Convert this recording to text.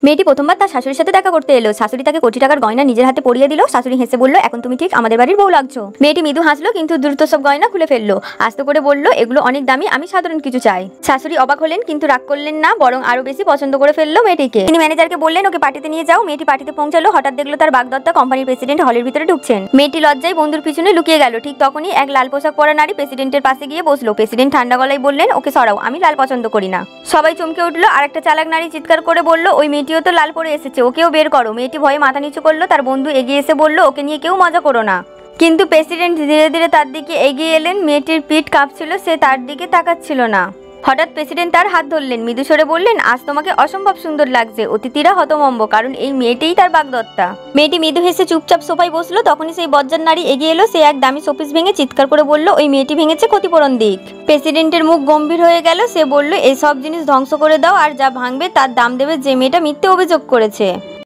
মেয়েটি প্রথমবার তার শাশুড়ির সাথে দেখা করতে এলো। শাশুড়ি তাকে কোটি টাকার গয়না নিজের হাতে পরিয়ে দিল। শাশুড়ি হেসে বলল, এখন তুমি ঠিক আমাদের বাড়ির বউ লাগছো। মেয়েটি মৃদু হাসলো, কিন্তু দ্রুত সব গয়না খুলে ফেললো। আস্তে করে বলল, এগুলো অনেক দামি, আমি সাধারণ কিছু চাই। শাশুড়ি অবাক হলেন, কিন্তু রাগ করলেন না, বরং আরো বেশি পছন্দ করে ফেললো মেয়েটিকে। তিনি ম্যানেজারকে বললেন, ওকে পার্টিতে নিয়ে যাও। মেয়েটি পার্টিতে পৌঁছালো। হঠাৎ দেখলো তার বাগদত্তা কোম্পানির প্রেসিডেন্ট হলের ভিতরে ঢুকছেন। মেয়েটি লজ্জায় বন্ধুর পিছনে লুকিয়ে গেল। ঠিক তখনই এক লাল পোশাক পরা নারী প্রেসিডেন্টের পাশে গিয়ে বসলো। প্রেসিডেন্ট ঠান্ডা গলায় বললেন, ওকে সরাও, আমি লাল পছন্দ করি না। সবাই চমকে উঠলো। আর একটা চালাক নারী চিৎকার করে বলল, ওই মেয়েটিও তো লাল পরে এসেছে, ওকেও বের করো। মেয়েটি ভয়ে মাথা নিচু করলো। তার বন্ধু এগিয়ে এসে বলল, ওকে নিয়ে কেউ মজা করো না। কিন্তু প্রেসিডেন্ট ধীরে ধীরে তার দিকে এগিয়ে এলেন। মেয়েটির পিঠ কাঁপছিল, সে তার দিকে তাকাচ্ছিল না। হঠাৎ প্রেসিডেন্ট তার হাত ধরলেন, মৃদু স্বরে বললেন, আজ তোমাকে অসম্ভব সুন্দর লাগছে। অতিথিরা হতভম্ব, কারণ এই মেয়েটিই তার বাগদত্তা। মেয়েটি মৃদু হেসে চুপচাপ সোফায় বসলো। তখনই সেই বজ্জার নারী এগিয়ে এলো। সে এক দামি শোপিস ভেঙে চিৎকার করে বলল, ওই মেয়েটি ভেঙেছে, ক্ষতিপূরণ দিক। প্রেসিডেন্টের মুখ গম্ভীর হয়ে গেল। সে বলল, এই সব জিনিস ধ্বংস করে দাও, আর যা ভাঙবে তার দাম দেবে যে মেয়েটা মিথ্যে অভিযোগ করেছে।